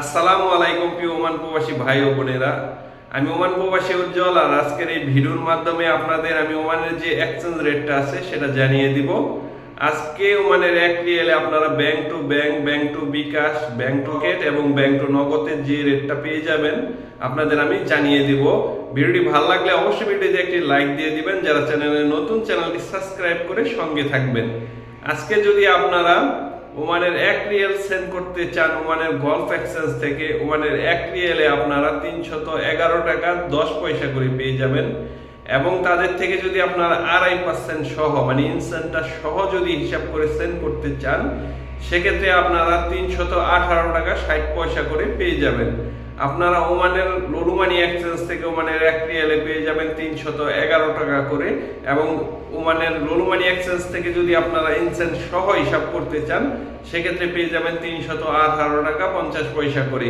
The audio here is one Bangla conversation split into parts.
আসসালামু আলাইকুম প্রিয় ওমান প্রবাসী ভাই ও বোনেরা। আমি ওমান প্রবাসী উজ্জ্বল, আর আজকের এই ভিডিওর মাধ্যমে আপনাদের আমি ওমানের যে এক্সচেঞ্জ রেটটা আছে সেটা জানিয়ে দিব। আজকে ওমানের এক রিয়েলে আপনারা bank to bank, bank to bKash, bank to gate এবং ব্যাংক টু নগদের যে রেটটা পেয়ে যাবেন আপনাদের আমি জানিয়ে দিব। ভিডিওটি ভালো লাগলে অবশ্যই ভিডিওতে একটি লাইক দিয়ে দিবেন। যারা চ্যানেলে নতুন, চ্যানেলটি সাবস্ক্রাইব করে সঙ্গে থাকবেন। আজকে যদি আপনারা ওমানের এক রিয়েল সেন্ড করতে চান ওমানের গলফ এক্সচেঞ্জ থেকে, ওমানের এক রিয়েলে আপনারা 311 টাকা 10 পয়সা করে পেয়ে যাবেন। এবং তাদের থেকে যদি আপনারা 2.5% সহ মানে ইনসেন্টটা সহ যদি হিসাব করে সেন্ড করতে চান, সেক্ষেত্রে আপনারা 318 টাকা 60 পয়সা করে পেয়ে যাবেন। আপনারা ওমানের লুলুমানি এক্সচেঞ্জ থেকে ওমানের এক রিয়েলে পেয়ে যাবেন 311 টাকা করে, এবং ওমানের লুলুমানি এক্সচেঞ্জ থেকে যদি আপনারা ইনসেন্ট সহ হিসাব করতে চান সেক্ষেত্রে পেয়ে যাবেন 318 টাকা 50 পয়সা করে।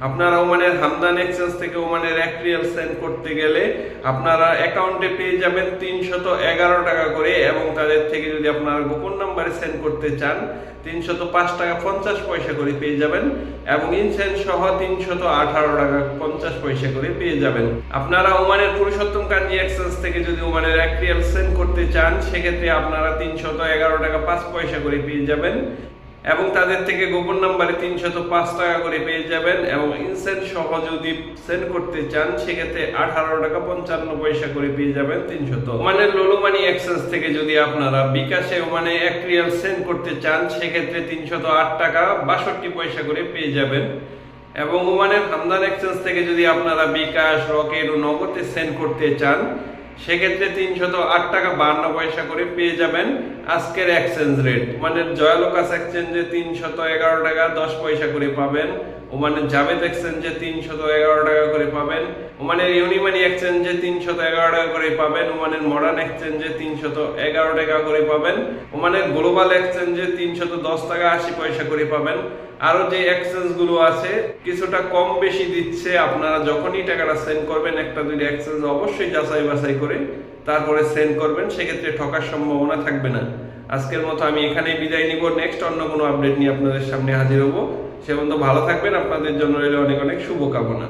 আপনারা ওমানের হামদান এক্সচেঞ্জ থেকে ওমানের এক রিয়েল সেন্ড করতে গেলে আপনারা অ্যাকাউন্টে পেয়ে যাবেন 311 টাকা করে, এবং তাদের থেকে যদি আপনারা গোপন নাম্বারে সেন্ড করতে চান 305 টাকা 50 পয়সা করে পেয়ে যাবেন, এবং ইনসেন্ট সহ 318 টাকা 50 পয়সা করে পেয়ে যাবেন। আপনারা ওমানের পুরুষোত্তম কাঞ্জি এক্সচেঞ্জ থেকে যদি ওমানের এক রিয়েল সেন্ড করতে চান সেক্ষেত্রে আপনারা 311 টাকা 5 পয়সা করে পেয়ে যাবেন, এবং তাদের থেকে গোপন নাম্বারে 305 টাকা করে পেয়ে যাবেন, এবং ইনসেন্ট সহ যদি সেন্ড করতে চান সেক্ষেত্রে 18 টাকা 55 পয়সা করে পেয়ে যাবেন 300। ওমানের লুলুমানি এক্সচেঞ্জ থেকে যদি আপনারা বিকাশে ওমানে এক রিয়াল সেন্ড করতে চান সেক্ষেত্রে 308 টাকা 62 পয়সা করে পেয়ে যাবেন, এবং ওমানের হামদান এক্সচেঞ্জ থেকে যদি আপনারা বিকাশ, রকেট ও নগদে সেন্ড করতে চান সেক্ষেত্রে 308 টাকা 52 পয়সা করে পেয়ে যাবেন। আজকের এক্সচেঞ্জ রেট ওমানের জয়ালোকাস এক্সচেঞ্জে 311 টাকা 10 পয়সা করে পাবেন, ওমানের জাভেদ এক্সচেঞ্জে 311 টাকা করে পাবেন, ওমানের ইউনিমানি এক্সচেঞ্জে 311 টাকা করে পাবেন, ওমানের মডার্ন এক্সচেঞ্জে 311 টাকা করে পাবেন, ওমানের গ্লোবাল এক্সচেঞ্জে 310 টাকা 80 পয়সা করে পাবেন। আরো যে এক্সচেঞ্জ গুলো আছে কিছুটা কম বেশি দিচ্ছে, আপনারা যখনই টাকাটা সেন্ড করবেন একটা দুইটা এক্সচেঞ্জ অবশ্যই যাচাই বাছাই করে তারপরে সেন্ড করবেন, সেক্ষেত্রে ঠকার সম্ভাবনা থাকবে না। আজকের মতো আমি এখানেই বিদায় নিব। নেক্সট অন্য কোনো আপডেট নিয়ে আপনাদের সামনে হাজির হব। সে পর্যন্ত ভালো থাকবেন। আপনাদের জন্য রইল অনেক অনেক শুভকামনা।